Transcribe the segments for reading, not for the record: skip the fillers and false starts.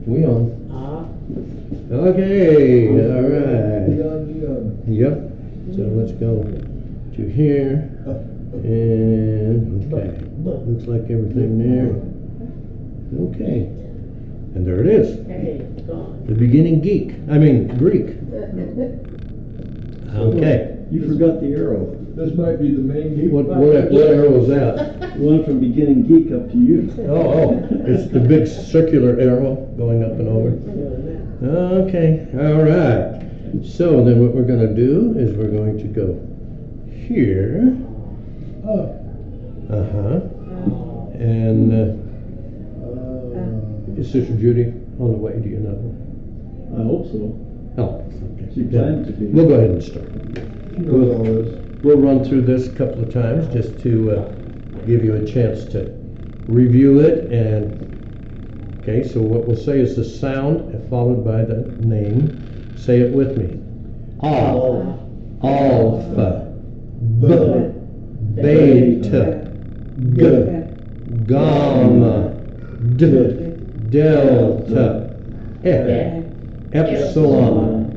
We on. Okay, all right. Yep. So let's go to here. And, okay. Looks like everything there. Okay. And there it is. The beginning Greek. Okay. You forgot the arrow. This might be the main geek. What arrow is that? The one from beginning geek up to you. Oh, it's the big circular arrow going up and over. Okay, all right. So then what we're going to do is we're going to go here. And is Sister Judy on the way? Do you know? I hope so. Oh, okay. She planned to be. We'll go ahead and start. We'll run through this a couple of times just to give you a chance to review it. And okay, so what we'll say is the sound followed by the name. Say it with me. Alpha, beta, gamma, delta, epsilon.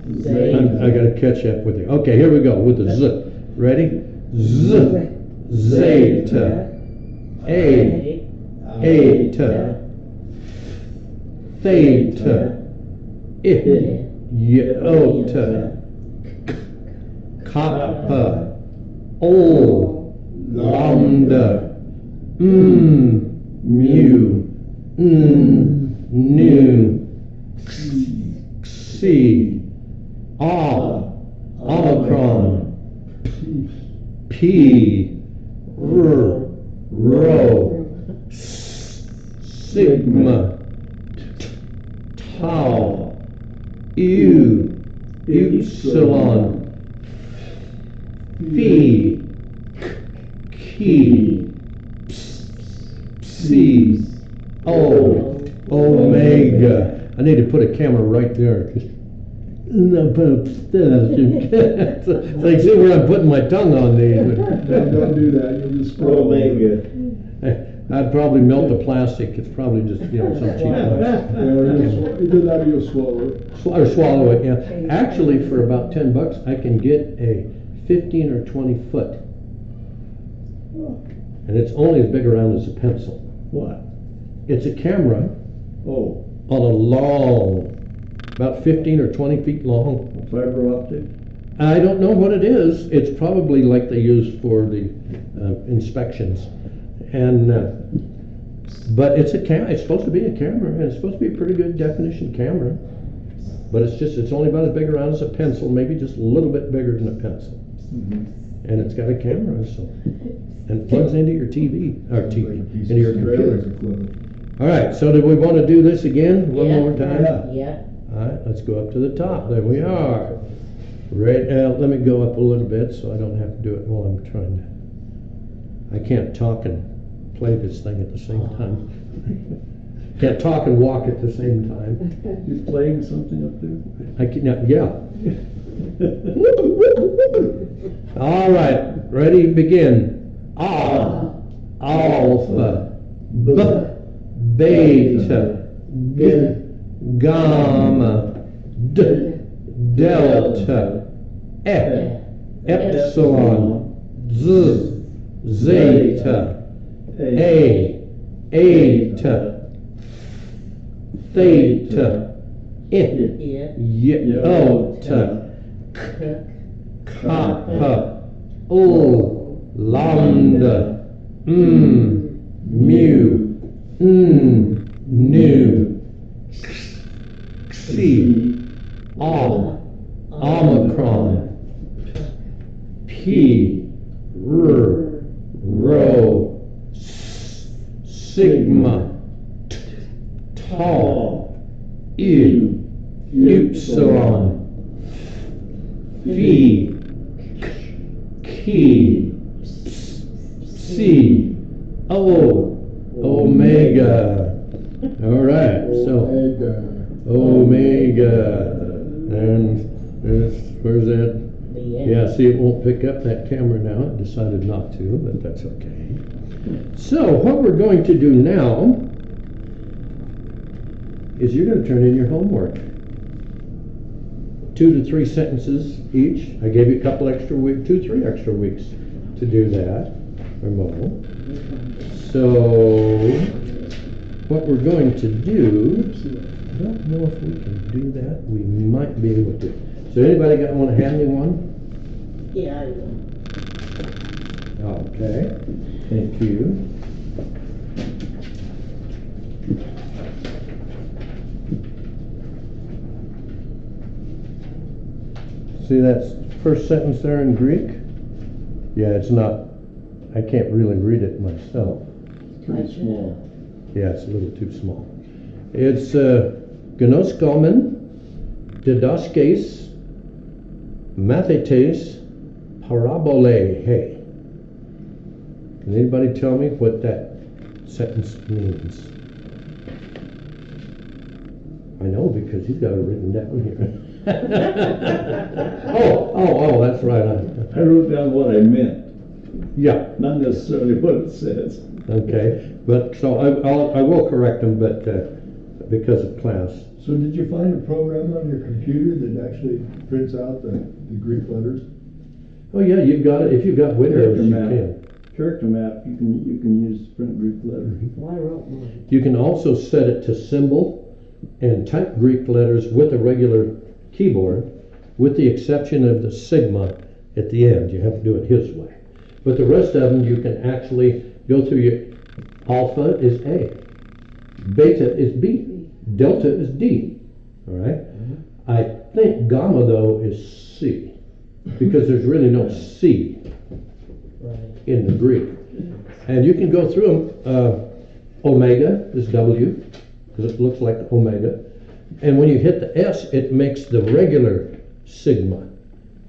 I got to catch up with you. Okay, here we go with the Z. Ready? Z, zeta, eta, theta, iota, kappa, lambda, mu, nu, xi, omicron, p, rho, sigma, tau, upsilon, phi, chi, psi, omega. I need to put a camera right there. So you see where I'm putting my tongue on these. Don't do that. You'll just scroll. Omega. I'd probably melt the plastic. It's probably just, some cheap Either that or you'll swallow it. Or swallow it, yeah. Actually, for about $10, I can get a 15 or 20 foot. And it's only as big around as a pencil. What? It's a camera Oh, on a long, about 15 or 20 feet long. fiber optic? I don't know what it is. It's probably like they use for the inspections. And but it's it's supposed to be a camera, and it's supposed to be a pretty good definition camera. But it's only about as big around as a pencil, maybe just a little bit bigger than a pencil. And it's got a camera, and it plugs into your TV, into your computer. All right, so do we want to do this again one more time? Yeah. All right, let's go up to the top. There we are. Right, let me go up a little bit so I don't have to do it while I'm trying to. I can't talk and play this thing at the same time. Can't talk and walk at the same time. You playing something up there? I can, yeah. All right, ready, begin. Alpha, beta, gamma, delta, epsilon, zeta, eta, theta, iota, kappa, lambda, mu, nu, xi, omicron, p, rho, sigma, tau, upsilon, phi, chi, psi, omega. All right, so omega, and where's that? Yeah, see, it won't pick up that camera now. It decided not to, but that's okay. So what we're going to do now is you're gonna turn in your homework. 2 to 3 sentences each. I gave you a couple extra weeks, 3 extra weeks to do that, or more. So, what we're going to do, I don't know if we can do that. We might be able to. So anybody want to hand me one? Yeah, I will. Okay, thank you. See that first sentence there in Greek? Yeah, it's not, I can't really read it myself. Pretty small. Yeah, it's a little too small. It's gnoskomen, didaskes, mathetes, parabole. Hey. Can anybody tell me what that sentence means? I know because you've got it written down here. oh, that's right. I wrote down what I meant, Yeah, not necessarily what it says. okay. But so I will correct them, but because of class. So did you find a program on your computer that actually prints out the Greek letters? Oh yeah, you've got it. If you've got Windows, you Character can. Character map, you can use to print Greek letters. Well, I wrote mine. You can also set it to symbol and type Greek letters with a regular keyboard, with the exception of the sigma at the end. You have to do it his way. But the rest of them, you can actually go through your alpha is A, beta is B, delta is D. All right. I think gamma though is C, because there's really no C Right. in the Greek. And you can go through them. Omega is W, because it looks like omega. And when you hit the S, it makes the regular sigma,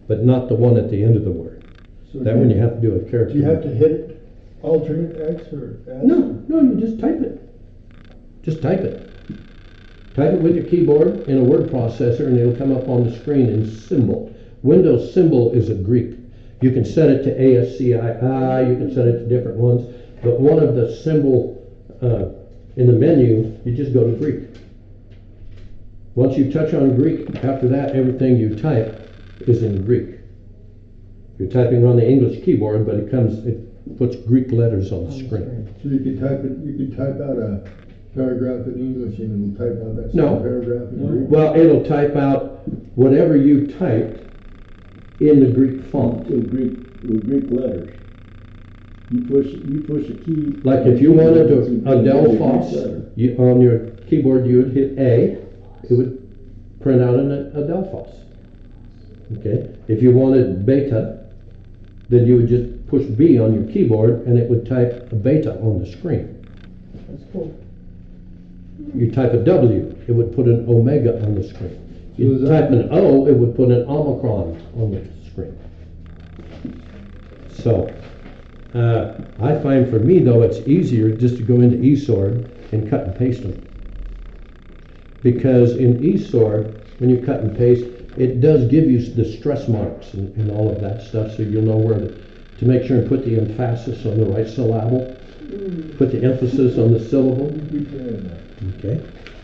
but not the one at the end of the word. So That one you have to do a character. Do you have to hit it alternate X or S? No, you just type it. Just type it. Type it with your keyboard in a word processor and it'll come up on the screen in symbol. Windows symbol is a Greek. You can set it to ASCII, you can set it to different ones, but one of the symbol in the menu, you just go to Greek. Once you touch on Greek, after that, everything you type is in Greek. You're typing on the English keyboard, but it puts Greek letters on the screen. So you can type out a paragraph in English and it'll type out that No. same paragraph in Greek? Well, it'll type out whatever you typed in the Greek font. With Greek letters. You push a key. Like if you wanted to, It's a Adelphos, Greek letter. on your keyboard you would hit A, it would print out an Adelphos. Okay, if you wanted beta, then you would just push B on your keyboard and it would type a beta on the screen. That's cool. You type a W, it would put an omega on the screen. You So is that- type an O, it would put an omicron on the screen. So, I find for me though, it's easier just to go into eSword and cut and paste them. Because in eSword, when you cut and paste, it does give you the stress marks and all of that stuff, so you'll know where to make sure and put the emphasis on the right syllable, put the emphasis on the syllable. Keep doing that. Okay,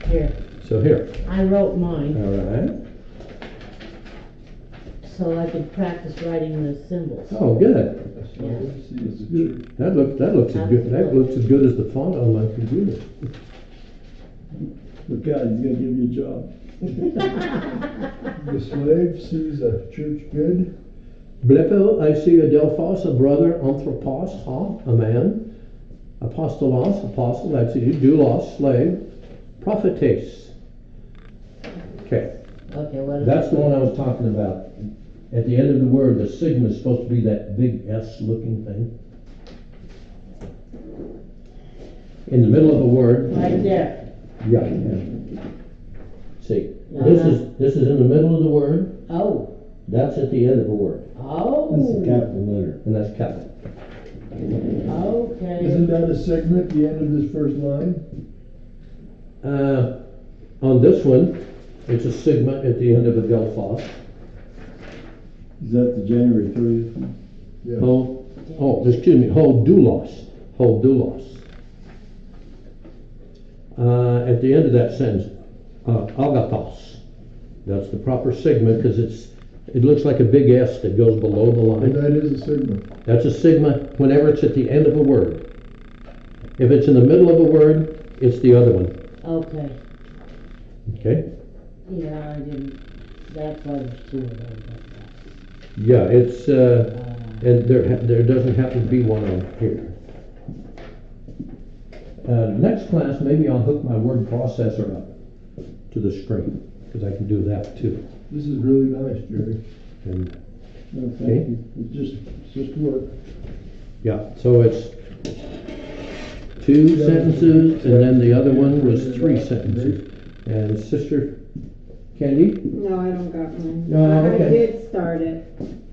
Here, so here, I wrote mine all right. so I could practice writing the symbols. Oh, good. So let's see, it's good. That looks as good. That looks as good as the font on my computer. Look out, he's gonna give you a job. The slave sees a church good. Blepo, I see Adelphos, a brother, anthropos, a man, apostolos, apostle, that's you, doulos, slave, prophetes. Okay, Okay, what is that's the one I was talking about. At the end of the word, the sigma is supposed to be that big S-looking thing. In the middle of the word. Right there. Yeah. See, this is in the middle of the word. Oh, That's at the end of a word, oh. That's a capital letter. and that's capital. Okay. Isn't that a sigma at the end of this first line? On this one, it's a sigma at the end of a Delphos. Is that the January 30th? Yeah. Excuse me, ho doulos. At the end of that sentence, agathos. That's the proper sigma because it looks like a big S that goes below the And line. that is a sigma. That's a sigma whenever it's at the end of a word. If it's in the middle of a word, it's the other one. Okay, Okay? yeah, I didn't, that's why there's two of them. Yeah, it's and there doesn't happen to be one on here. Next class, maybe I'll hook my word processor up to the screen because I can do that too. This is really nice, Jerry. And No, Okay. thank you. It's just work. yeah, so it's 2 sentences, and then the other one was 3 sentences. And Sister Candy? No, I don't got one. No, okay. I did start it,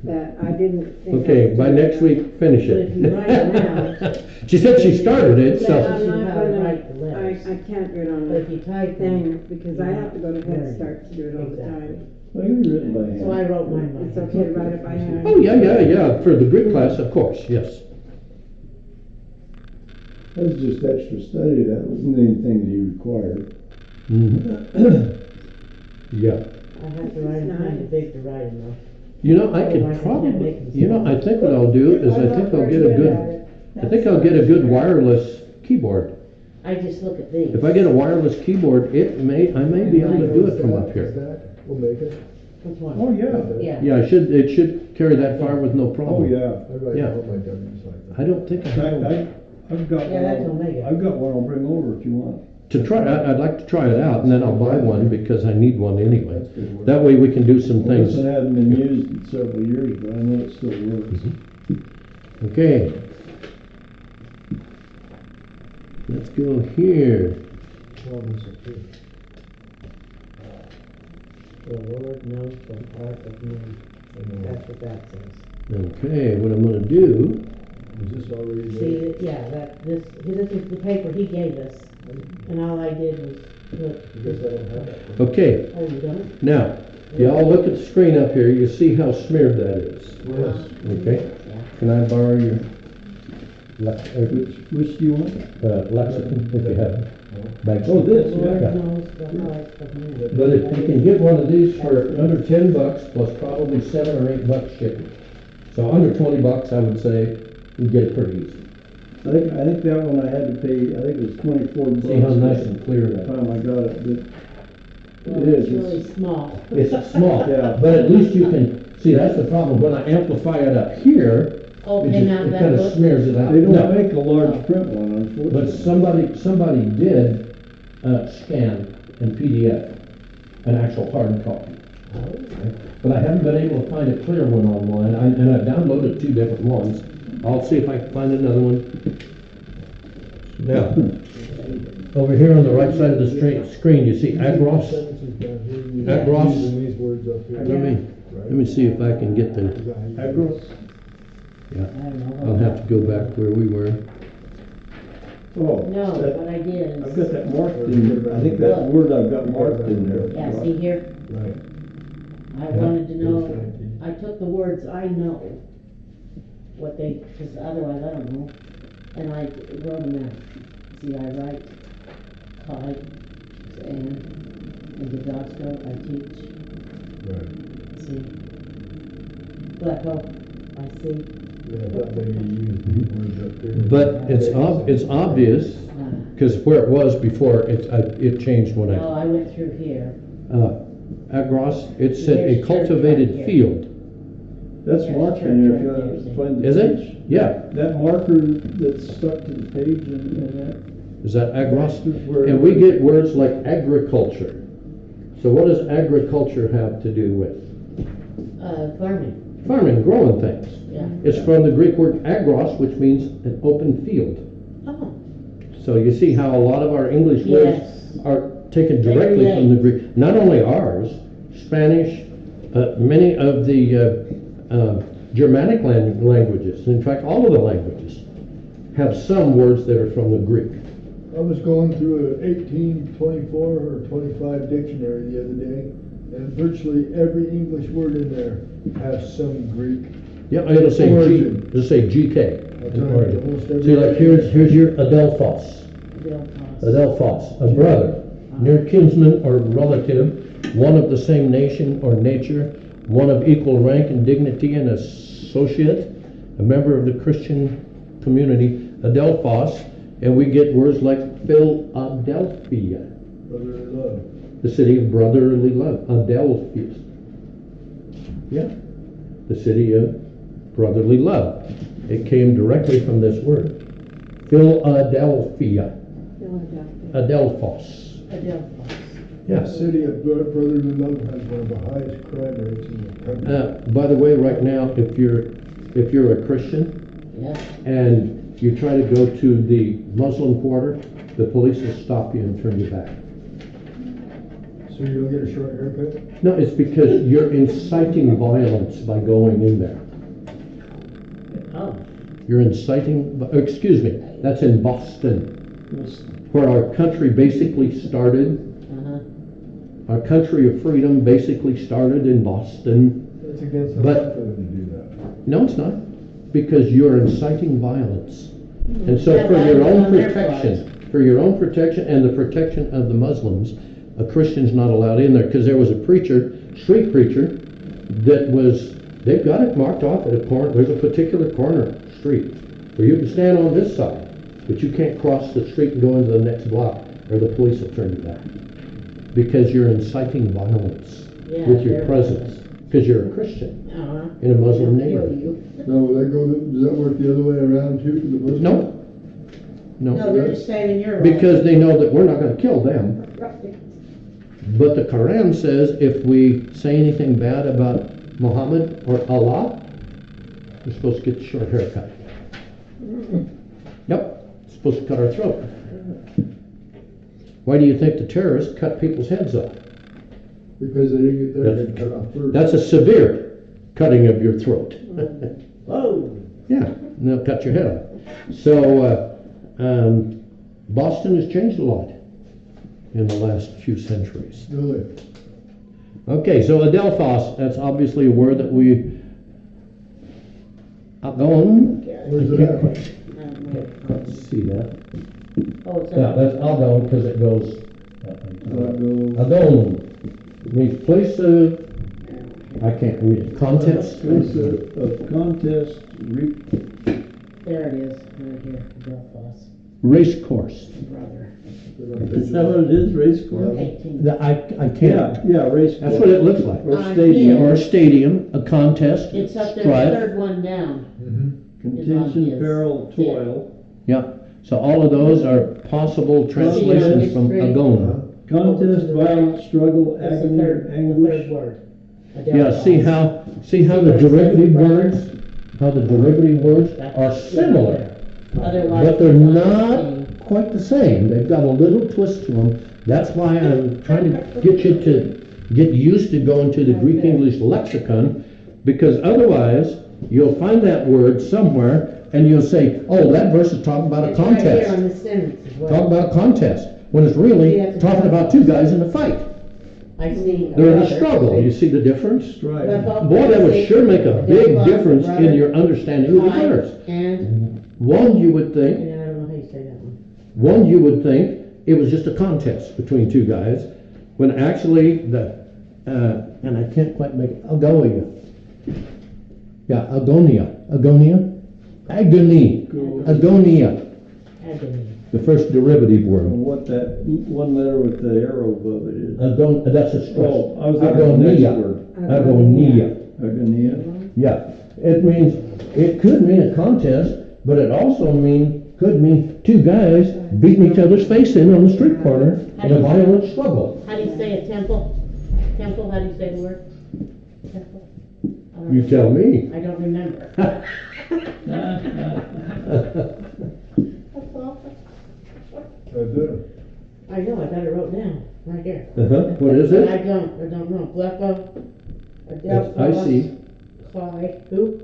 but I didn't think. I Okay, would by do next it. week, finish But if you it. write it out, She said she started it, Yeah, so. I'm You not have to gonna, write the letters. I can't do it on but if a you type them, thing, because I have to go to Head Right. Start to do it all the Exactly. time. Well, you're written by hand. so I wrote mine by It's hand. okay to write it by hand. Oh, yeah, for the Greek class, of course, yes. That was just extra study. That wasn't anything that he required. Yeah. I have to write them kind of big to write them though. You know, I could Otherwise, I can't probably, make them you know, I think what I'll do is I think I'll get a good, wireless keyboard. I just look at these. If I get a wireless keyboard, I may be able to do it from up Is here. that, we'll make it. Which one? Oh, yeah. Yeah. Yeah, it should carry that far with no Oh, problem. yeah. I write Yeah. all my W's like that. I don't think I have. I've got Yeah, that's Omega. I've got one I'll bring over if you want. To try, I'd like to try it out, and then I'll buy one because I need one anyway. That's good work. That way we can do some Well, things. this one hasn't been used in several years, but I know it still works. Okay. Let's go here. Problems are too. The Lord knows the heart of man. That's what that says. Okay, what I'm gonna do, Is this already See, there? yeah, this is the paper he gave us, and all I did was put. I guess I don't have that. okay, Oh, you don't? now, y'all look at the screen up here, you see how smeared that is. Yes. Okay, Yeah. can I borrow your Which do you want? lexicon, if you have it? Back. Oh, this, The Lord yeah. knows the heart of man. But if you can get one of these for under $10 plus probably $7 or $8 shipping. So under $20, I would say, you get it pretty easy. I think that one I had to pay, I think it was 24 bucks. See how nice and clear The that is. time I got it, Well, it it's is, really it's- small. It's small, Yeah. but at least you can, see, that's the problem, when I amplify it up here, Okay, now it that kind of book, smears it out. they don't No, make a large print one, unfortunately. but somebody did, scan and PDF an actual hard copy. But I haven't been able to find a clear one online, and I've downloaded 2 different ones. I'll see if I can find another one. Now, over here on the right side of the screen, you see agros. Sentences down here, you- Agros. using these words up here. Let me see if I can get the, Is that how you do it? Agros? yeah, I don't know. I'll have to go back where we were. Oh. No, that- what I did I've is, got that marked in, I think that word I've got marked in there. yeah, see here, Right. I wanted to know, Understand. I took the words I know, what they, because otherwise I don't know, and I wrote them out. See, I write, Clyde, and in the Glasgow, I teach, Right. see. Blacko, I see. Yeah, I thought maybe you used these words up here. But it's obvious, because where it was before, it changed when No, I went through here. agros, it said a There's church cultivated right here. field. That's Yeah, marked church in there, right if you there, want to see. find the Is it? page. Yeah. That marker that's stuck to the page and that. Is that agros? Where- And we get words like agriculture. So what does agriculture have to do with? Farming, Farming, growing things. yeah. It's from the Greek word agros, which means an open field. Oh, So you see how a lot of our English words yes. are taken directly from the Greek. Not only ours, Spanish, many of the Germanic languages, in fact, all of the languages, have some words that are from the Greek. I was going through an 1824 or 25 dictionary the other day, and virtually every English word in there has some Greek. Yeah, it'll say Origin. it'll say GK. That's in right, origin. almost every See, like language. here's your Adelphos. Bill Foss. Adelphos, a brother. near kinsman or relative, one of the same nation or nature, one of equal rank and dignity, and associate, a member of the Christian community, adelphos, and we get words like Philadelphia, Brotherly love. the city of brotherly love, Adelphia. Yeah, the city of brotherly love. It came directly from this word, Philadelphia, Adelphos. Adelphos. The Yes. city of brotherly love has one of the highest crime rates in the country. By the way, right now, if you're a Christian Yeah. and you try to go to the Muslim quarter, the police will stop you and turn you back. So you don't get a short haircut? No, it's because you're inciting violence by going in there. Oh. You're inciting, excuse me, that's in Boston, where our country basically started. Uh-huh. Our country of freedom basically started in Boston. It's against the But- law for them to do that. No, it's not, because you're inciting violence. And so Yeah, for your violence own on their protection, for your own protection and the protection of the Muslims, a Christian's not allowed in there, because there was a preacher, street preacher, that was, they've got it marked off at a corner, there's a particular corner street where you can stand on this side, but you can't cross the street and go into the next block, or the police will turn you back. Because you're inciting violence Yeah, with your they're presence, because you're a Christian Uh-huh. in a Muslim They'll kill neighborhood. you. No, does that work the other way around too for the Muslims? No. No, No, they're just saying you're right. because they know that we're not gonna kill them. Right. But the Quran says if we say anything bad about Muhammad or Allah, we're supposed to get the short haircut. Yep, supposed to cut our throat. Why do you think the terrorists cut people's heads off? Because they didn't get their head cut off first. That's a severe cutting of your throat. Whoa. Yeah, and they'll cut your head off. So, Boston has changed a lot in the last few centuries. Really? Okay, so Adelphos, that's obviously a word that we Agon. Where's it at? Let's see that. Oh, it's Yeah, that's Agon because it goes. Agon. Agon means place of, I can't read it, contest. Place of contest, There it is, right here, Adelphos, Race course. brother. is that what it is, race course? 18. I can't. Yeah, race course. That's what it looks like. Or I stadium, can't. Or a stadium, a contest, It's up there, strive. third one down. contention, Yes. peril, toil, Yeah, so all of those are possible translations from Agon. contest, violence, struggle, It's the agony, third anguish. word. Yeah, see how the derivative words, are similar, Otherwise. but they're it's not the quite the same. They've got a little twist to them. That's why I'm trying to get you to get used to going to the Greek English lexicon, because otherwise you'll find that word somewhere and you'll say, oh, that verse is talking about a It's right here on contest. the sentence as well. Talking about a contest, when it's really talking about two guys in a fight. I see. They're in a struggle. You see the difference? Strive. Boy, that would sure make a big difference in your understanding of the verse. And, One, you would think, and I don't know how you say that one. it was just a contest between two guys, when actually and I can't quite make it, Agonia. Yeah, Agonia. Agony. Agonia. Agony. The first derivative Or word. what that one letter with the arrow above it is. That's a stress. Oh, I was looking at the next word. Agonia. Agonia. Yeah, it means, it could mean a contest, but it also could mean two guys beating each other's face in on the street corner in a violent struggle. How do you say a temple? Temple, how do you say the word? Temple? I don't You know. tell me. I don't remember. Right there. I know, I got it wrote down, right here. What is But I it? don't know. Bleppo, That's Adelphos. I see. Clyde, who?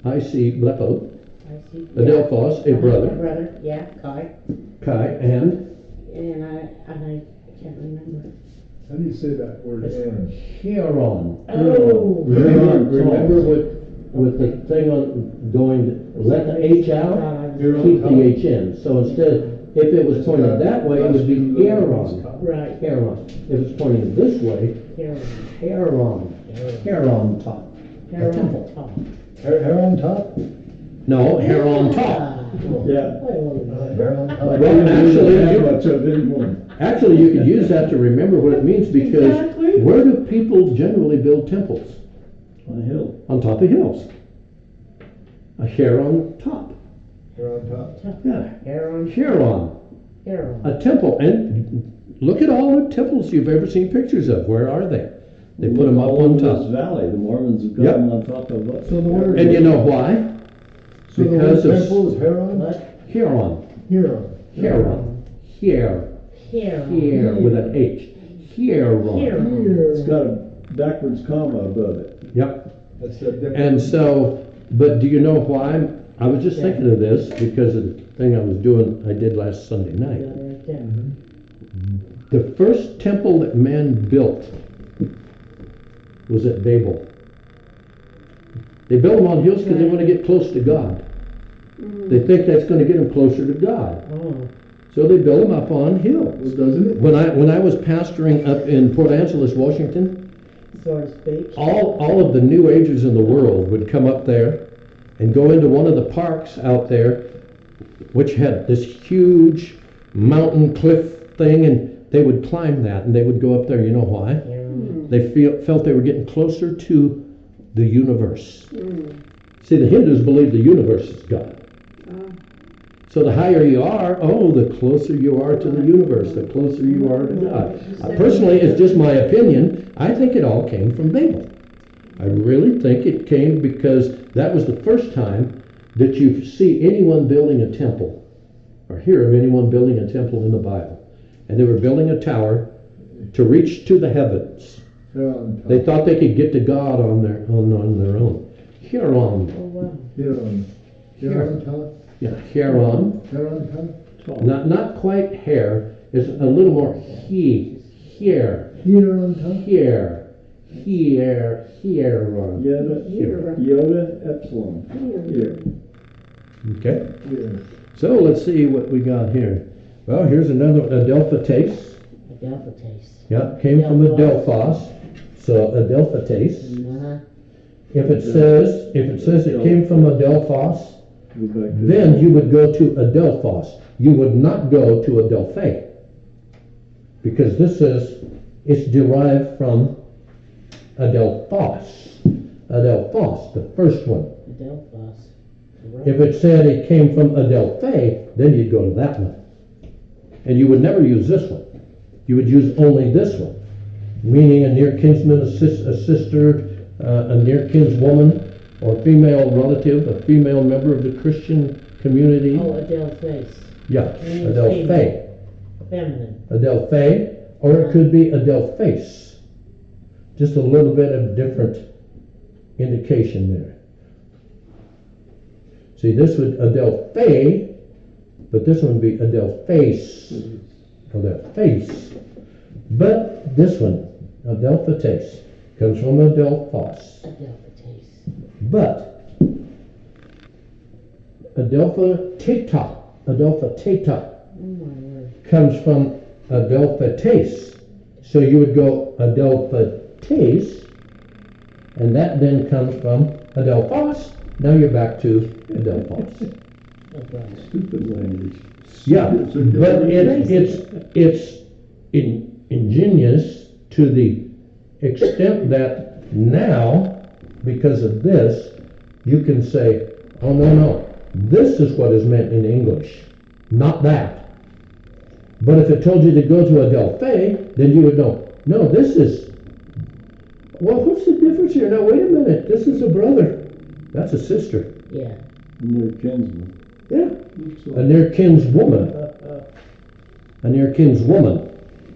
I see Blepo, I see. Adelphos, a A brother, brother, yeah, Kai. Kai, and And I can't remember. How do you say that word, and? Huron. Oh. Remember with the thing on going, let the H out, keep the H in. So instead, If it was pointed that way, it would be Aaron. Right. Aaron. If it's pointed this way, Here, Aaron. Aaron top. here A temple. on top. Hair on top? No, hair on top. Yeah. Hair on top. I Well, don't actually, really have you- much of it anymore. Actually, you could use that to remember what it means because Exactly. where do people generally build temples? On a hill. On top of hills. A hair on top. Hair on top. Yeah, Here on, hair on. here on. A temple. And look at all the temples you've ever seen pictures of. Where are they? They put them up All on over top. this valley, the Mormons have got Yep. them on top of us. So the word. And you know why? So the word because of- temple is hair on? What? Hair on. Here on. Hair on. Here. Here on. Here with an H. Here on. Here on. It's got a backwards comma above it. Yep. That's the difference. And so, but do you know why? I was just thinking of this because of the thing I did last Sunday night. Got it right there. The first temple that man built was at Babel. They build them on hills because they want to get close to God. They think that's going to get them closer to God. Oh, So they build them up on hills. Well, doesn't it? When I was pastoring up in Port Angeles, Washington, so to speak. all of the New Agers in the world would come up there and go into one of the parks out there, which had this huge mountain cliff thing, and they would climb that, and they would go up there. You know why? Here on. They felt they were getting closer to the universe. See, the Hindus believe the universe is God. So the higher you are, the closer you are to the universe, the closer you are to God. Personally, it's just my opinion. I think it all came from Babel. I really think it came because that was the first time that you see anyone building a temple or hear of anyone building a temple in the Bible. And they were building a tower to reach to the heavens. Hair on top. They thought they could get to God on their own. Here on, Oh, wow. Here on. Hair on top. yeah, here on. Hair on top. Not quite hair. It's a little more here, Here on top. here on. Yoda, epsilon. Here. Okay. Here. So let's see what we got here. Well, here's another Adelphates. Adelphates. Yeah, came from Adelphos. So Adelphates. Uh-huh. If it says it came from Adelphos, Go back to then you would go to Adelphos. You would not go to Adelphi. Because this is, it's derived from Adelphos. Adelphos, the first one. Adelphos. If it said it came from Adelphi, then you'd go to that one. And you would never use this one. You would use only this one. Meaning a near kinsman, a sister, a near kinswoman, or female relative, a female member of the Christian community. Oh, Adelphace. Yeah, Means Adelphi. Feminine. Adelphi, or it could be Adelphace. Just a little bit of different indication there. See, this would Adelphi, but this one would be Adelphace. Adelphace. But this one, Adelphates, comes from Adelphos. Adelphates. But Adelphatata Oh, my word. comes from Adelphates. So you would go Adelphates, and that then comes from Adelphos. Now you're back to Adelphos. stupid language. Yeah, but it's ingenious to the extent that now, because of this, you can say, oh no, this is what is meant in English, not that. But if it told you to go to Adelphi, then you would know, no, this is, well, what's the difference here? Now, wait a minute, this is a brother, that's a sister. Yeah. Near kinsman. Yeah, a near kinswoman. A near kinswoman.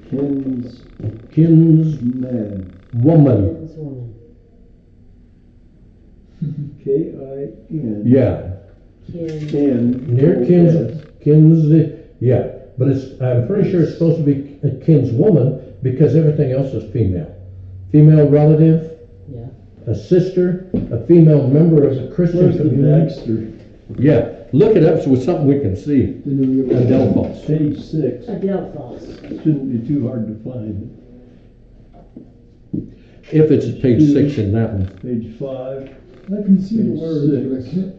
Kinswoman. Man. Woman's woman. K-I-N. Yeah, N. near yeah. But I'm pretty sure it's supposed to be a kinswoman because everything else is female. Female relative, Yeah. a sister, a female member of the Christian Where's the community. Baxter? Yeah, look it up with something we can see. Adelphos. Page 6, Adelphos. shouldn't be too hard to find. If it's page 6 in that one. Page 5, I can see the Page words, but I 6. can't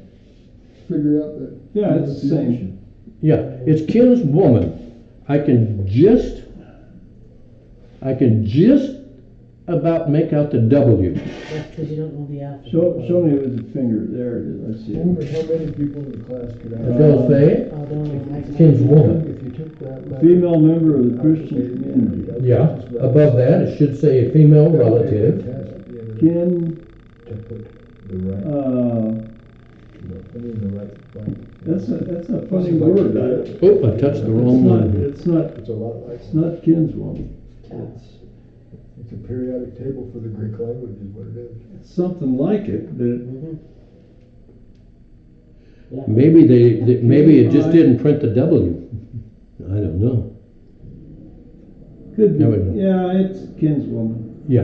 figure out the. yeah, it's the same. pronunciation. Yeah, it's kinswoman. I can just about make out the W. That's because you don't know the alphabet. Show me with the finger, there it is, I see I it. wonder how many people in the class could have. Adelphi, Oh, don't. kinswoman. If you took that. letter- Female member of the Christian community. Yeah, above that, it should say a female relative. Kin, To put the right, put in the right blank. that's a funny word. Oh, I touched the wrong one. It's not, It's a lot like, it's not kinswoman. it's a periodic table for the Greek language is what it is. It's something like it, but Mhm. Yeah. Maybe maybe it just didn't print the W. I don't know. could There we go. be, yeah, it's kinswoman. Yeah.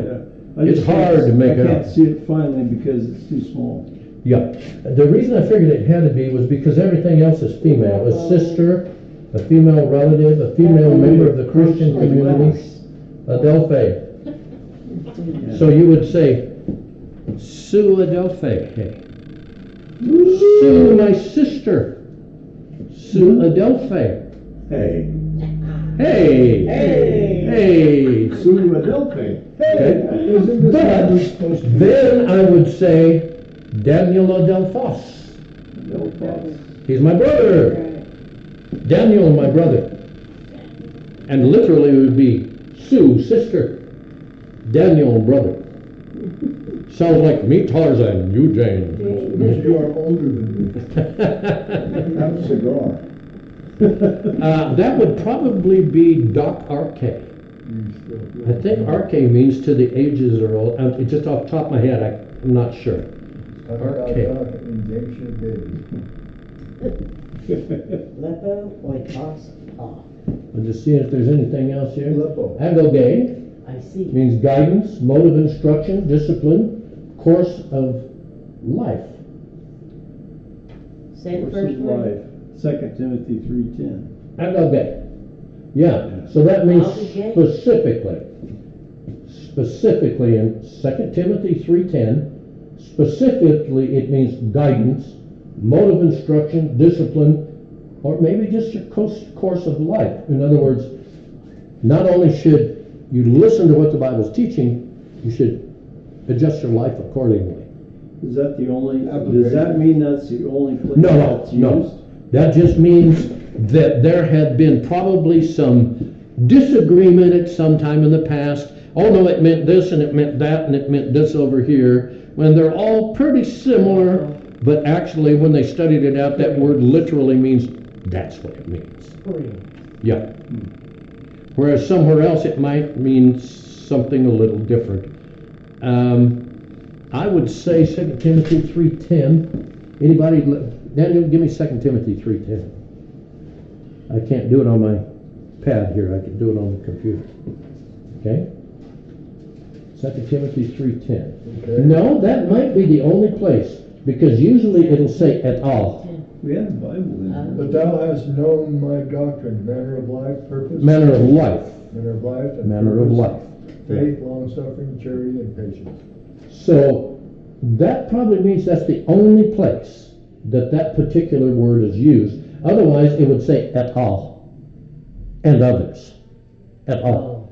I It's just hard can't- to make I out. can't see it finally because it's too small. Yeah, the reason I figured it had to be was because everything else is female. A sister, a female relative, a female member of the Christian community, Adelphi. So you would say, Sue Adelphi. Hey. Sue, my sister. Sue Adelphi. Hey. Hey. Hey. Sue Adelphi. Okay. Isn't this But language supposed to be? then I would say Daniel Adelphos. Adelphos. He's my brother. Daniel, my brother. And literally it would be Sue, sister. Daniel, brother. Sounds like me, Tarzan, you, Jane. Because you are older than me. Have a cigar. That would probably be docvbk. You still. I think RK means to the ages or old. It's just off the top of my head, I'm not sure. Okay. Injunction baby. Lepo, oikos, off. I'll just see if there's anything else here. Lepo. Agogay I see. means guidance, mode of instruction, discipline, course of life. Say the Course first of word. life, 2 Timothy 3:10. Agogay. Yeah, so that means Agogay? specifically in 2 Timothy 3:10, specifically it means guidance, mode of instruction, discipline, or maybe just your course of life. In other words, not only should you listen to what the Bible's teaching, you should adjust your life accordingly. Is that the only, Application. does that mean that's the only place No, that's used? no. That just means that there had been probably some disagreement at some time in the past. Oh no, it meant this and it meant that and it meant this over here. When they're all pretty similar, but actually when they studied it out, that word literally means that's what it means. Korean. Yeah. Whereas somewhere else it might mean something a little different. I would say 2 Timothy 3:10. Anybody, Daniel, give me 2 Timothy 3:10. I can't do it on my pad here, I can do it on the computer. Okay? 2 Timothy 3:10. Okay. No, that might be the only place, because usually it'll say et al. We had a Bible in there. But thou hast known my doctrine, manner of life, purpose. Manner of life. Manner of life. And Manner of purpose, life. Faith, long suffering, charity, and patience. So that probably means that's the only place that that particular word is used. Otherwise, it would say et al. And others. Et al.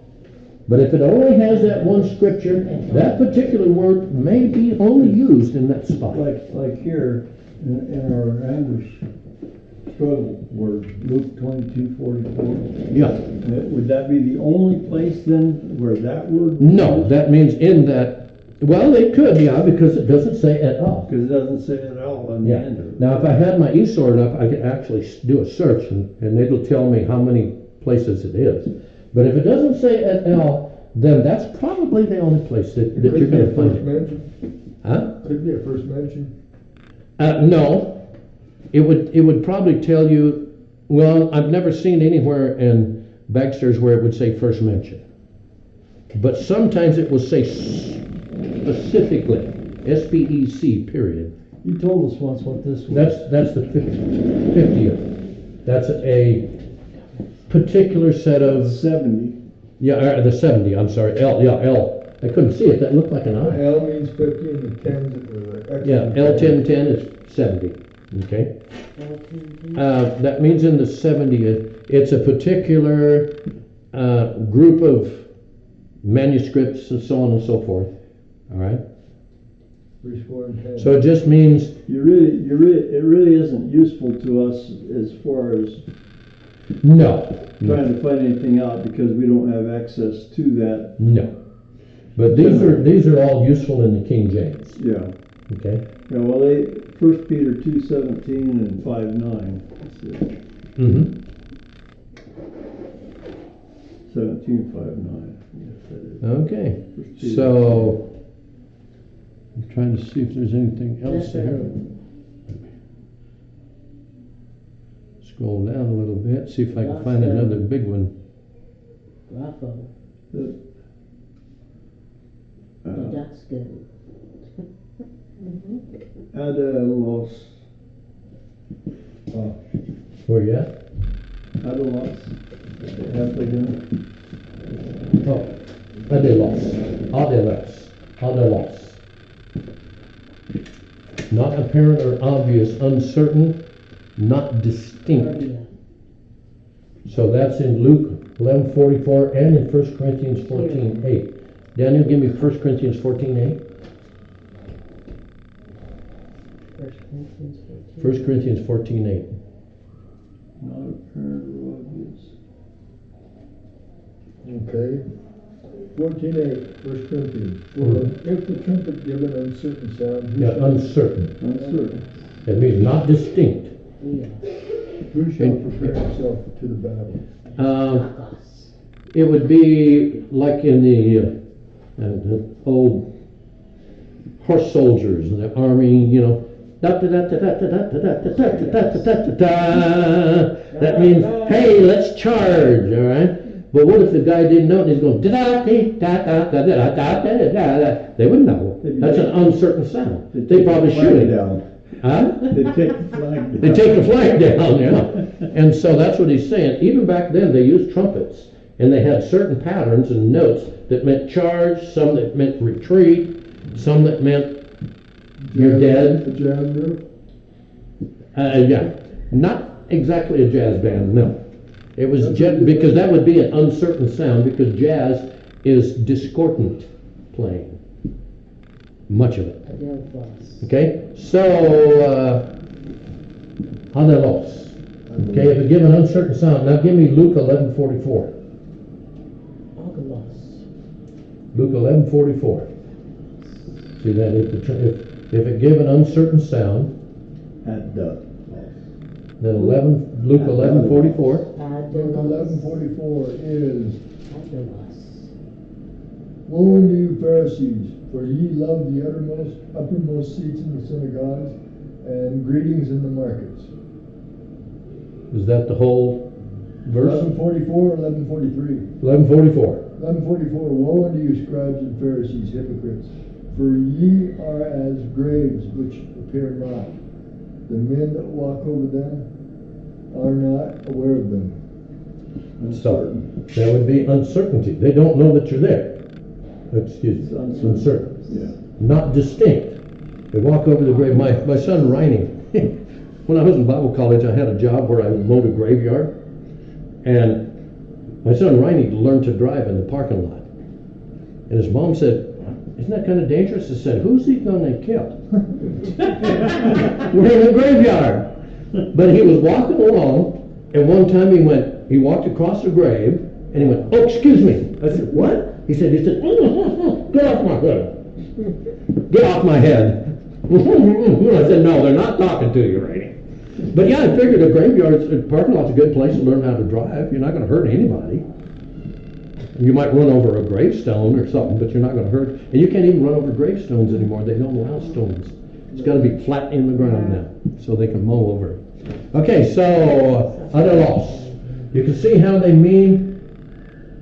But if it only has that one scripture, that particular word may be only used in that spot. Like here, in our English struggle word, Luke 22:44. Yeah. Would that be the only place then where that word? No, that means in that, well, it could, yeah, because it doesn't say et al. Because it doesn't say it all on the Yeah. end of it. Now, if I had my eSword up, I could actually do a search and it'll tell me how many places it is. But if it doesn't say et al, then that's probably the only place that you're Could be going a to find first it. mention. Huh? Could be a first mention. No. It would probably tell you, well, I've never seen anywhere in Baxter's where it would say first mention. But sometimes it will say specifically, SPEC, period, You told us once what this was. That's the 50th. That's a particular set of, 70. yeah, the 70, I'm sorry, L, yeah, L. I couldn't see it, that looked like an I. L means 50 and the 10's extra. Yeah, L1010 is 70, okay? That means in the 70th, it's a particular group of manuscripts and so on and so forth, all right? 3 score and 10. So it just means, It really isn't useful to us as far as no, trying to find anything out because we don't have access to that. no. But these are all useful in the King James, Yeah. okay? Yeah, well, 1 Peter 2:17 and 5:9. Let's see. Mm-hmm. 17:5:9. Yes, that is. Okay, 1 Peter. so I'm trying to see if there's anything else there. Scroll down a little bit, see if I can find another big one. Bravo. The That's good. Adalos. Where you at? Adalos. Halfway down. Oh, adelos, adelos. Not apparent or obvious, uncertain, not distinct. So that's in Luke 11:44 and in 1 Corinthians 14:8. Daniel, give me 1 Corinthians 14:8. 1 Corinthians 14:8. Not apparent or obvious. Okay. 14:8, 1 Corinthians. For if the trumpet give an uncertain sound, Yeah, uncertain. Uncertain. That means not distinct. who shall prepare himself to the battle? It would be like in the old horse soldiers in the army, you know. That means, hey, let's charge, all right? But what if the guy didn't know and he's going, they wouldn't know. That's an uncertain sound. They probably shoot it. Down. Huh? They take the flag down. They take the flag down, yeah. And so that's what he's saying. Even back then, they used trumpets, and they had certain patterns and notes that meant charge, some that meant retreat, some that meant you're dead. A jazz group? Yeah, not exactly a jazz band, no. It was because that would be an uncertain sound, because jazz is discordant playing, much of it. Okay, so adelos. Okay, if it give an uncertain sound, now give me Luke 11:44. Luke 11:44. See that if it give an uncertain sound, At the. then Luke 11:44. Luke 11:44 is, Woe unto you Pharisees, for ye love the uppermost seats in the synagogues, and greetings in the markets. Is that the whole verse? 11:44, 11:43. 11:44. 11:44, Woe unto you scribes and Pharisees, hypocrites, for ye are as graves which appear not. The men that walk over them are not aware of them. So that would be uncertainty. They don't know that you're there. Excuse me. It's Uncertain. Yeah. Not distinct. They walk over the grave. My son Riney, when I was in Bible college, I had a job where I mowed a graveyard, and my son Riney learned to drive in the parking lot. And his mom said, "Isn't that kind of dangerous?" I said, "Who's he gonna kill?" We're in a graveyard. But he was walking along, and one time he walked across a grave, and he went, "Oh, excuse me." I said, "What?" He said, "Get off my head. Get off my head." I said, "No, they're not talking to you, Rainey." But yeah, I figured a parking lot's a good place to learn how to drive. You're not going to hurt anybody. You might run over a gravestone or something, but you're not going to hurt. And you can't even run over gravestones anymore. They don't allow stones. It's got to be flat in the ground now, so they can mow over it. Okay, so adelos. You can see how they mean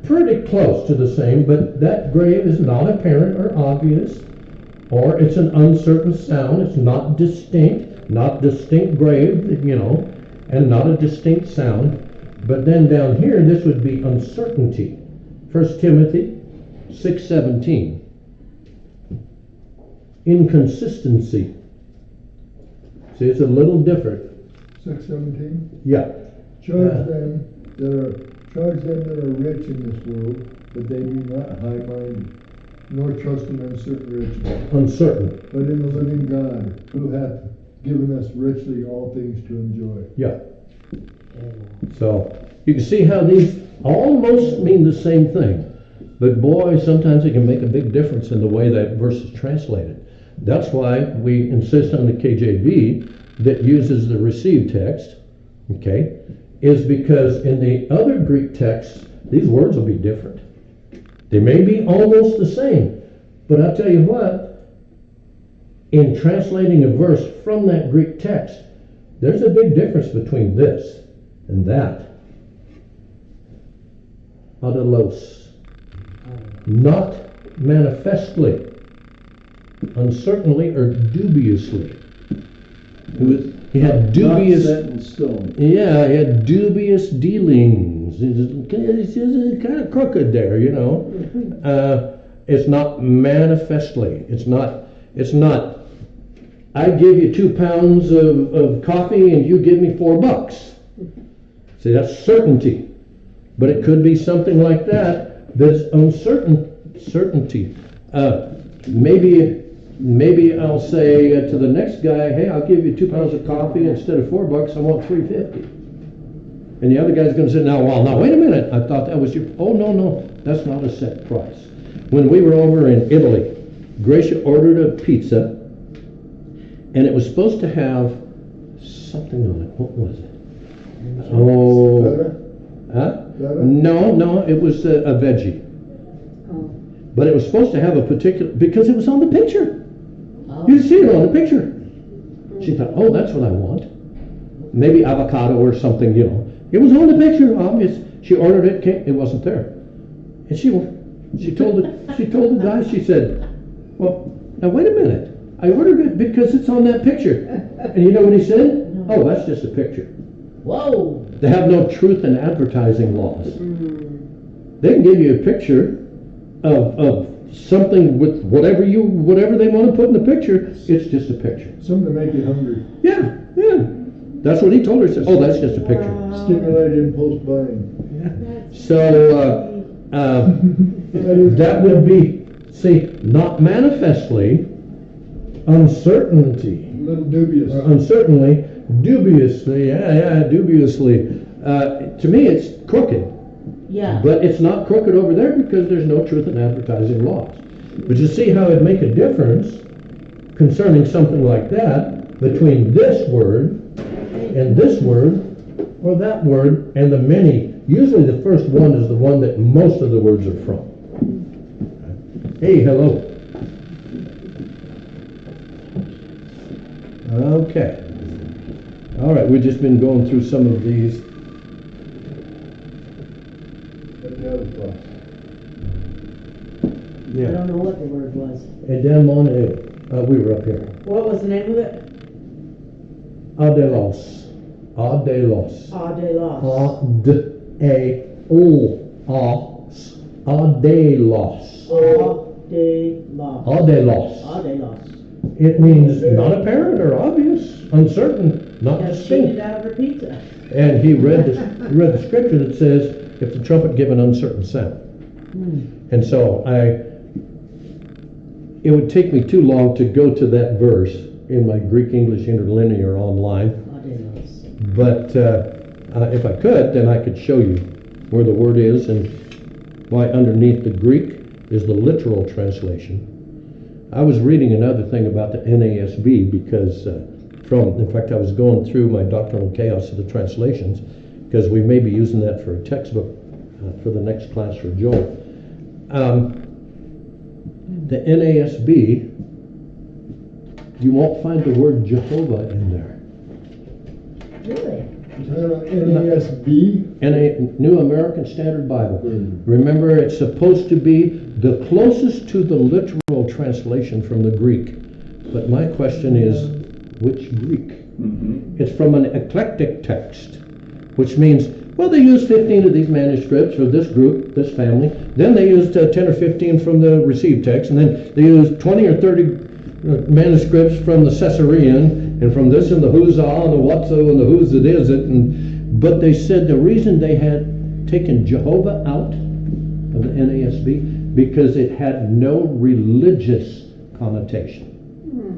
pretty close to the same, but that grave is not apparent or obvious. or it's an uncertain sound. It's not distinct grave, and not a distinct sound. But then down here, this would be uncertainty. 1 Timothy 6:17. Inconsistency. See, it's a little different. 6:17. Yeah. Charge them that are rich in this world, that they be not high-minded, nor trust in uncertain riches, Uncertain. but in the living God, who hath given us richly all things to enjoy. Yeah. So you can see how these almost mean the same thing. But boy, sometimes it can make a big difference in the way that verse is translated. That's why we insist on the KJV that uses the received text, okay, is because in the other Greek texts, these words will be different. They may be almost the same, but I'll tell you what, in translating a verse from that Greek text, there's a big difference between this and that. Adalos. Not manifestly, uncertainly, or dubiously. He had dubious. Not set in stone. Yeah, he had dubious dealings. He's just kind of crooked there, It's not manifestly. It's not. I give you 2 pounds of coffee and you give me $4. See, that's certainty. But it could be something like that. There's certainty. Maybe I'll say to the next guy, hey, I'll give you 2 pounds of coffee instead of $4. I want $3.50. And the other guy's going to say, now wait a minute. I thought that was your. Oh no, that's not a set price. When we were over in Italy, Gracia ordered a pizza, and it was supposed to have something on it. What was it? Oh, huh? No, it was a veggie. But it was supposed to have a particular, because it was on the picture. You see it on the picture. She thought, oh, that's what I want. Maybe avocado or something, It was on the picture, obvious. She ordered it, it wasn't there. And she told the guy, she said, well, now wait a minute. I ordered it because it's on that picture. And you know what he said? No. Oh, that's just a picture. Whoa. They have no truth in advertising laws. They can give you a picture of something with whatever they want to put in the picture. It's just a picture. Something to make you hungry. Yeah. That's what he told her. He said, oh, that's just a picture. Stimulate impulse buying. So that would be, see, not manifestly, uncertainty. A little dubious. Or uncertainly, dubiously, dubiously. To me, it's crooked. Yeah. But it's not crooked over there because there's no truth in advertising laws. But you see how it'd make a difference concerning something like that between this word and this word, or that word and the many. Usually the first one is the one that most of the words are from. Hey, hello. Okay. All right, we've just been going through some of these. I don't know what the word was. Edemone. We were up here. What was the name of it? Adelos. Adelos. Adelos. A-D-A-O-S. Adelos. Adelos. Adelos. Adelos. It means not apparent or obvious, uncertain, not Just cheated distinct. out of her pizza. And he read the scripture that says, if the trumpet give an uncertain sound. And so it would take me too long to go to that verse in my Greek English interlinear online. Adelos. But if I could, then I could show you where the word is and why underneath the Greek is the literal translation. I was reading another thing about the NASB because in fact, I was going through my doctrinal chaos of the translations because we may be using that for a textbook for the next class for Joel. The NASB, you won't find the word Jehovah in there. Really? NASB? And a New American Standard Bible. Mm. Remember, it's supposed to be the closest to the literal translation from the Greek. But my question is, which Greek? It's from an eclectic text, which means, well, they used 15 of these manuscripts for this group, this family. Then they used 10 or 15 from the received text, and then they used 20 or 30 manuscripts from the Caesarean, and from this and the who's all and the what's so and the who's it is it. But they said the reason they had taken Jehovah out of the NASB because it had no religious connotation.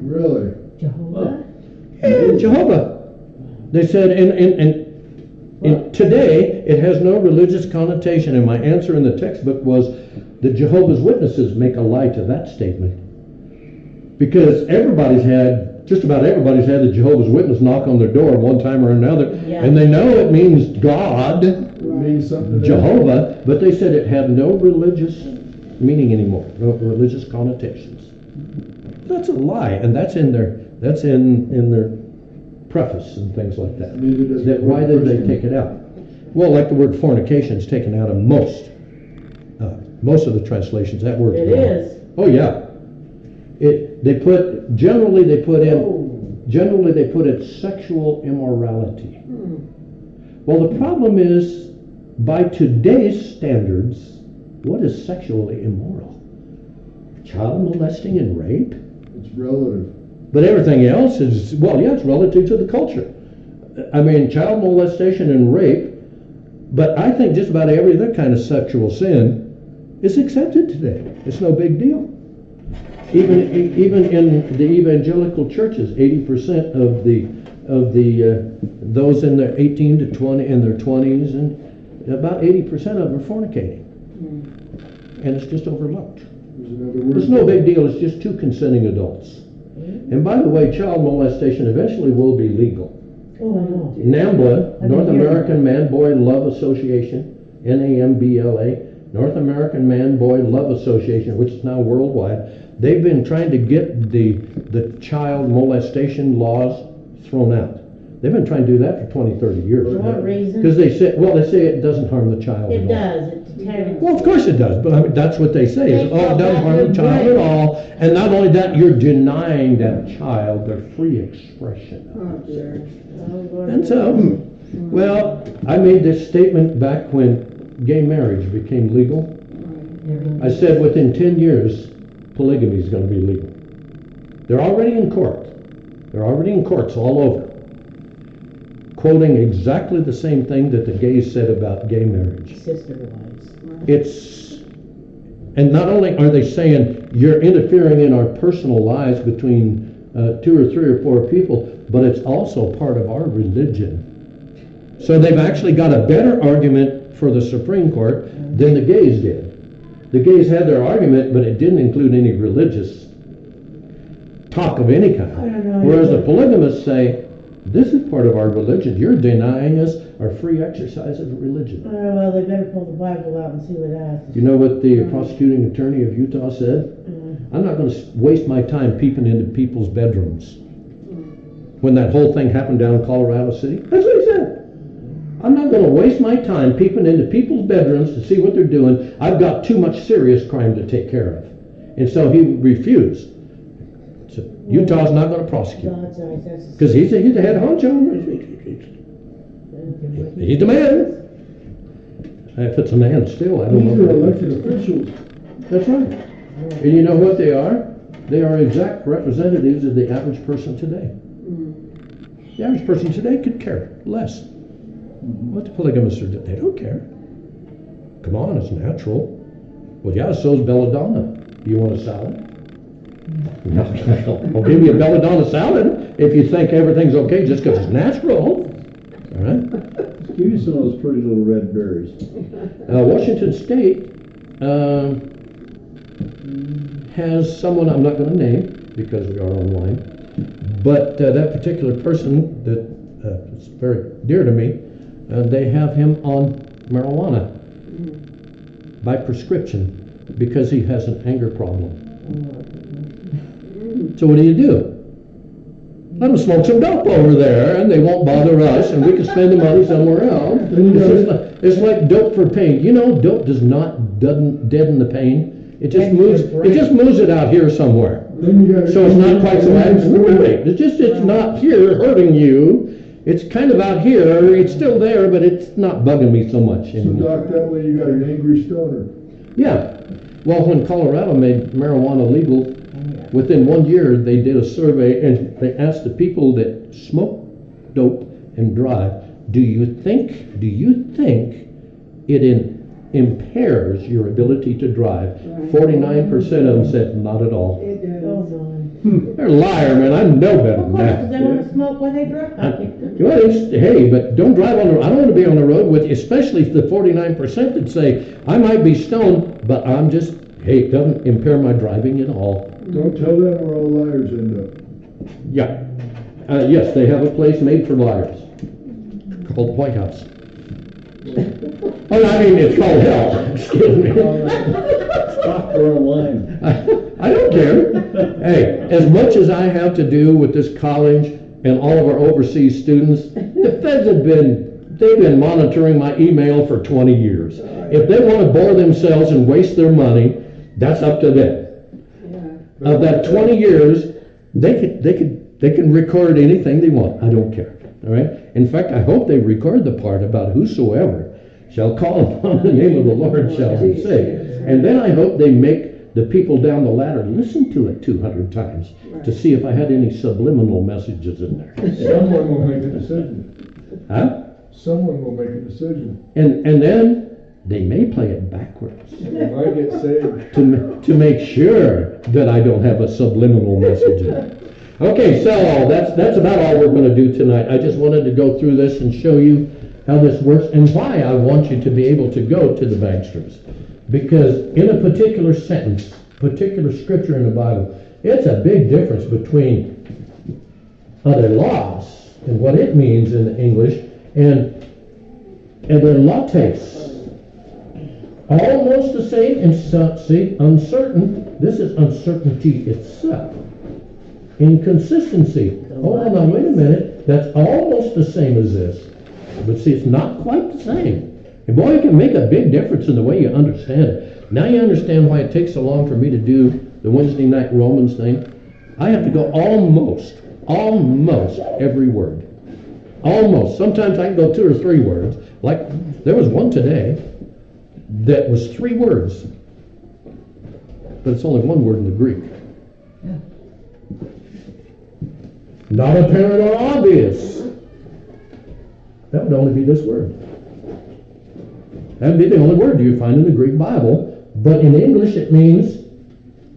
Really? Jehovah? Yeah, Jehovah. They said, and today it has no religious connotation. And my answer in the textbook was the Jehovah's Witnesses make a lie to that statement. Because just about everybody's had the Jehovah's Witness knock on their door one time or another, Yeah. and they know it means God, It means something. Jehovah, but they said it had no religious meaning anymore, no religious connotations. That's a lie, and that's in their preface and things like that. Neither does the Why word did they Christian. take it out? Well, like the word fornication is taken out of most of the translations. That word. It is. Oh yeah. Generally they put it sexual immorality. Well, the problem is, by today's standards, what is sexually immoral? Child molesting and rape? It's relative. But everything else is, well, yeah, it's relative to the culture. I mean, child molestation and rape, but I think just about every other kind of sexual sin is accepted today. It's no big deal. Even in the evangelical churches, 80% of those in their 18 to 20 in their 20s, and about 80% of them are fornicating, and it's just overlooked. There's another word. It's no big deal. It's just two consenting adults. And by the way, child molestation eventually will be legal. Oh, I know. NAMBLA, I've North been hearing American Man-Boy Love Association, NAMBLA, North American Man-Boy Love Association, which is now worldwide, they've been trying to get the child molestation laws thrown out. They've been trying to do that for 20, 30 years. For what reason? Because they say it doesn't harm the child at It all. does. It determines. Well, of course it does, but I mean, that's what they say. Is, They oh, it call doesn't that harm the your child brain. at all. And not only that, you're denying that child their free expression. Oh, dear. Oh, Lord. And so, well, I made this statement back when gay marriage became legal. I said within 10 years, polygamy is going to be legal. They're already in court. They're already in courts all over, quoting exactly the same thing that the gays said about gay marriage. Sister wives. And not only are they saying you're interfering in our personal lives between 2 or 3 or 4 people, but it's also part of our religion. So they've actually got a better argument for the Supreme Court than the gays did. The gays had their argument, but it didn't include any religious talk of any kind. I don't know. Whereas the polygamists say, this is part of our religion. You're denying us our free exercise of religion. Well, they better pull the Bible out and see what it has. You know what the prosecuting attorney of Utah said? I'm not going to waste my time peeping into people's bedrooms. When that whole thing happened down in Colorado City, that's what he said. I'm not going to waste my time peeping into people's bedrooms to see what they're doing. I've got too much serious crime to take care of. And so he refused. So Utah's not going to prosecute. God's eyes, that's. Because he's the head honcho. He's the man. If it's a man still, I don't These are know. elected officials. That's right. And you know what they are? They are exact representatives of the average person today. The average person today could care less what the polygamists are doing. They don't care. Come on, it's natural. Well, yeah, so's belladonna. Do you want a salad? No, I'll give you a belladonna salad if you think everything's okay just because it's natural. All right? Give you some of those pretty little red berries. Washington State has someone I'm not going to name because we are online, but that particular person that is very dear to me, they have him on marijuana by prescription because he has an anger problem. So what do? Let them smoke some dope over there, and they won't bother us, and we can spend the money somewhere else. It's like dope for pain. You know, dope doesn't deaden the pain. It just moves it out here somewhere. So it's not quite so bad. It's not here hurting you. It's kind of out here. It's still there, but it's not bugging me so much So anymore. Doc, that way you got an angry stoner. Yeah. Well, when Colorado made marijuana legal, within 1 year, they did a survey and they asked the people that smoke dope and drive, do you think it impairs your ability to drive? 49% of them said not at all. Oh, my. They're a liar, man. I know better Of than course, 'cause that. they wanna smoke when they drive. Well, hey, but don't drive on the road. I don't want to be on the road with, especially the 49% that say, I might be stoned, but it doesn't impair my driving at all. Don't tell them where all liars end up. Yeah. Yes, they have a place made for liars called White House. Oh, I mean, it's called hell. Excuse me. Stop for a line. I don't care. Hey, as much as I have to do with this college and all of our overseas students, the feds they've been monitoring my email for 20 years. If they want to bore themselves and waste their money, that's up to them. Of that 20 years, they can record anything they want. I don't care. All right. In fact, I hope they record the part about whosoever shall call upon the name of the Lord shall be saved. And then I hope they make the people down the ladder listen to it 200 times to see if I had any subliminal messages in there. Someone will make a decision. Huh? Someone will make a decision. And then they may play it backwards They might get saved. to make sure that I don't have a subliminal message in it. Okay, so that's about all we're going to do tonight. I just wanted to go through this and show you how this works and why I want you to be able to go to the Banksters. Because in a particular sentence, particular scripture in the Bible, it's a big difference between adelos and what it means in English and adelotes. Almost the same, and see, uncertain, this is uncertainty itself. Inconsistency. Oh, now wait a minute, that's almost the same as this. But see, it's not quite the same. And boy, it can make a big difference in the way you understand it. Now you understand why it takes so long for me to do the Wednesday night Romans thing. I have to go almost every word. Almost. Sometimes I can go 2 or 3 words. Like, there was one today that was 3 words. But it's only 1 word in the Greek. Not apparent or obvious. That would only be this word. That would be the only word you find in the Greek Bible. But in English it means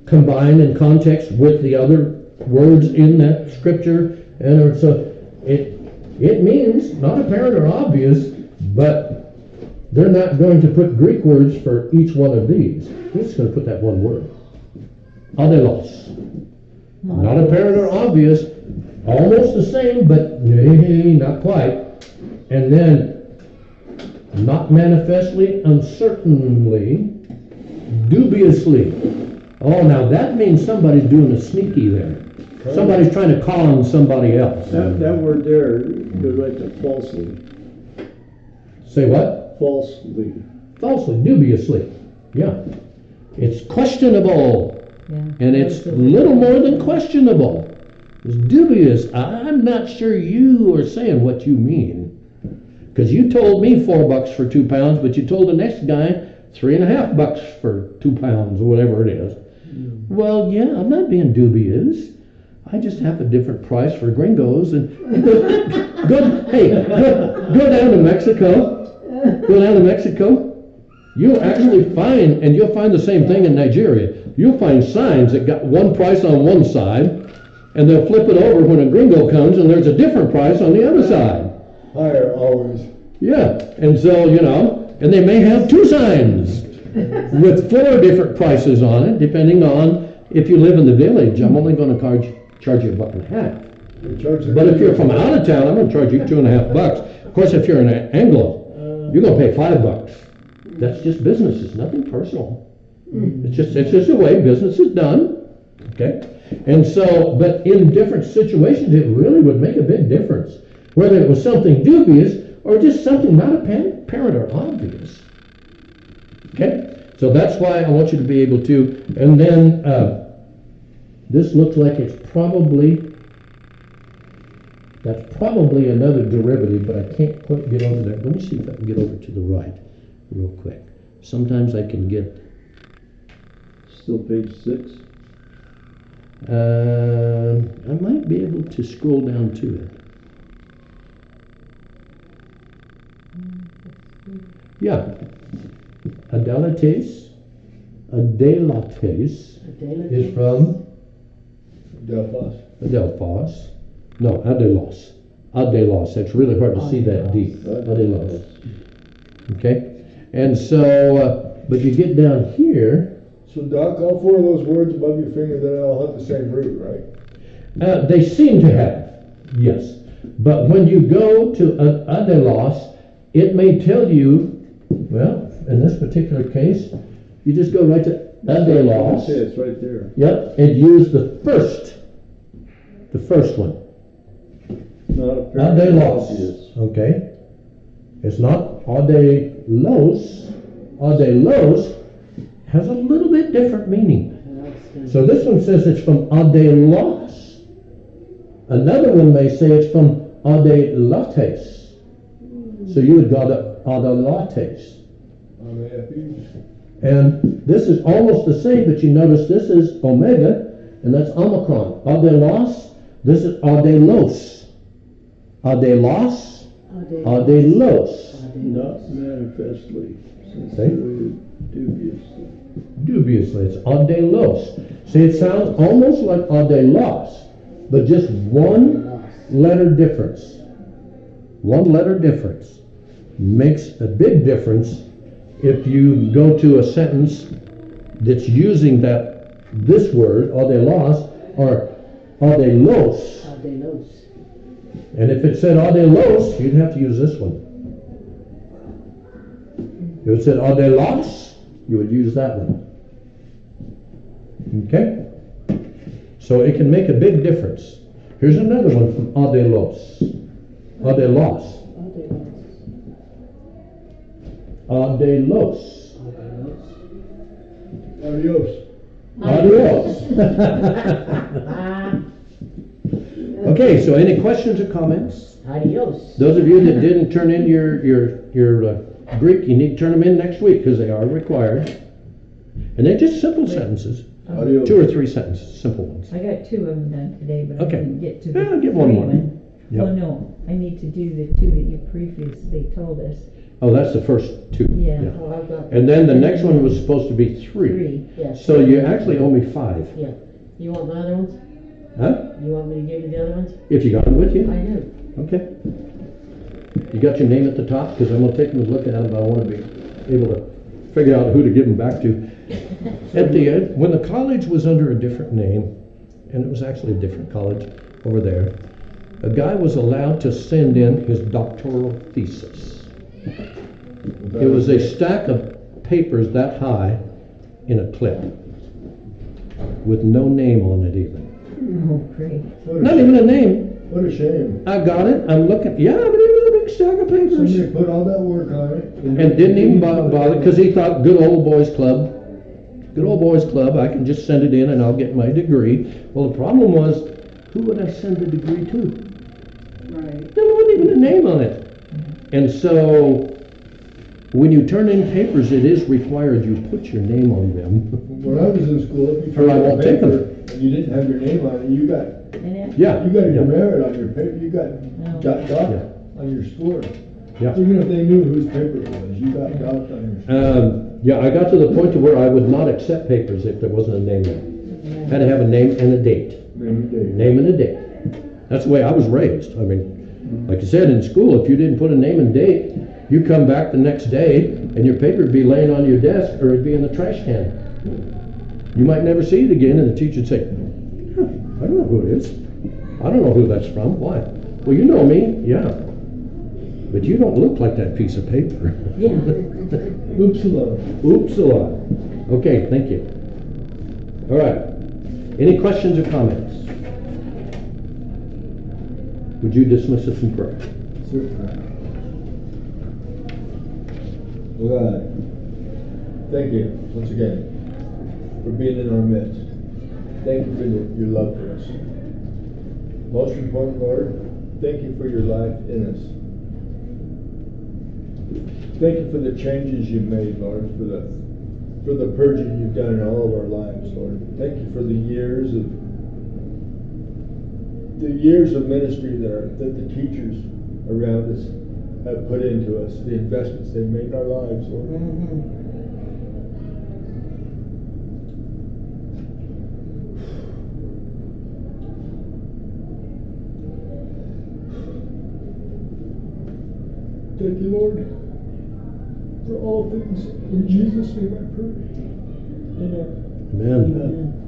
combined in context with the other words in that scripture. And so it means not apparent or obvious, but they're not going to put Greek words for each one of these. They're just going to put that 1 word. Adelos. Not apparent or obvious. Almost the same, but not quite. And then, not manifestly, uncertainly, dubiously. Oh, now that means somebody's doing a sneaky there. Somebody's trying to call on somebody else. That word there goes right to falsely. Say what? Falsely. Falsely, dubiously. Yeah. It's questionable. Yeah. And it's little more than questionable. It's dubious. I'm not sure you are saying what you mean. Because you told me $4 for 2 pounds, but you told the next guy $3.50 for 2 pounds, or whatever it is. Well, yeah, I'm not being dubious. I just have a different price for gringos. And go down to Mexico. Go down to Mexico. You'll actually find, and you'll find the same thing in Nigeria. You'll find signs that got one price on one side, and they'll flip it over when a gringo comes, and there's a different price on the other side. Higher always. Yeah, and so, and they may have 2 signs with 4 different prices on it, depending on if you live in the village. I'm only going to charge you $1.50. But if you're from out of town, I'm going to charge you $2.50. Of course, if you're an Anglo, you're going to pay $5. That's just business. It's nothing personal. It's just the way business is done. Okay. And so, but in different situations, it really would make a big difference. Whether it was something dubious or just something not apparent or obvious. Okay? So that's why I want you to be able to, and then this looks like it's probably, that's probably another derivative, but I can't quite get over there. Let me see if I can get over to the right real quick. Sometimes I can get, Still page 6. I might be able to scroll down to it. Yeah. Adelates is from Delphos. Adelphos. No, Adelos. Adelos. It's really hard to see that deep. Adelos. Okay? And so, but you get down here, So Doc, all four of those words above your finger, they all have the same root, right? they seem to have, yes. But when you go to Adelos, it may tell you, well, in this particular case, you just go right to Adelos. It's right there. Yep, and use the first one. Not apparently Adelos. obvious. Okay. It's not Adelos. Adelos has a little bit different meaning. So this one says it's from Adelos. Another one may say it's from Adelates. So you would go to Adelates. And this is almost the same, but you notice this is Omega, and that's Omicron. Adelos, this is Adelos. Adelos, Adelos. Not manifestly. See? Dubiously. Dubiously, it's Adelos. See, it sounds almost like Adelos, but just one letter difference. One letter difference makes a big difference if you go to a sentence that's using this word, Adelos, or Adelos. And if it said Adelos, you'd have to use this one. If it said Adelos, you would use that one. Okay? So it can make a big difference. Here's another one from Adelos. Adelos. Adelos. Adios. Adios. Okay, so any questions or comments? Adios. Those of you that didn't turn in your Greek, you need to turn them in next week because they are required. And they're just simple sentences. Adios. 2 or 3 sentences, simple ones. I got 2 of them done today, but Okay. I didn't get to the Yeah, get one three more. one. Yep. Oh, no, I need to do the 2 that you previously told us. Oh, that's the first 2. Yeah. Oh, I've got And then the next one was supposed to be 3. 3. yes. So you actually owe me 5. Yeah. You want my other ones? Huh? You want me to give you the other ones? If you got them with you. I do. Okay. You got your name at the top? Because I'm going to take them and look at them, but I want to be able to figure out who to give them back to. At the end, when the college was under a different name, and it was actually a different college over there, a guy was allowed to send in his doctoral thesis. It was a stack of papers that high in a clip with no name on it even. Oh, great. Not even a name. What a shame. I got it. I'm looking. Yeah, but it was a big stack of papers. Somebody put all that work on it. And didn't even bother because he thought, good old boys club. Good old boys club. I can just send it in and I'll get my degree. Well, the problem was, who would I send the degree to? Right. There wasn't even a name on it. And so, when you turn in papers, it is required you put your name on them. When I was in school, if you Or I turned in won't a take 'em. paper and you didn't have your name on it, you got Yeah. you got a yeah. demerit on your paper. You got No. dot Yeah. on your score. Yeah. Even if they knew whose paper it was, you got dot on your score. Yeah, I got to the point to where I would not accept papers if there wasn't a name there. Had to have a name and a date. Name and a date. That's the way I was raised. I mean, like I said, in school, if you didn't put a name and date, you come back the next day and your paper would be laying on your desk or it'd be in the trash can. You might never see it again and the teacher would say, "Huh, I don't know who it is. I don't know who that's from. Why? Well, you know me. Yeah. But you don't look like that piece of paper." Yeah. Oops a lot. Oops a lot. Okay, thank you. All right. Any questions or comments? Would you dismiss us in prayer? Certainly. God, thank you once again for being in our midst. Thank you for your love for us. Most important, Lord, thank you for your life in us. Thank you for the changes you've made, Lord, for the purging you've done in all of our lives, Lord. Thank you for the years of ministry that the teachers around us have put into us, the investments they've made in our lives, Lord. Thank you, Lord, for all things. In Jesus' name I pray. Amen. Amen. Amen.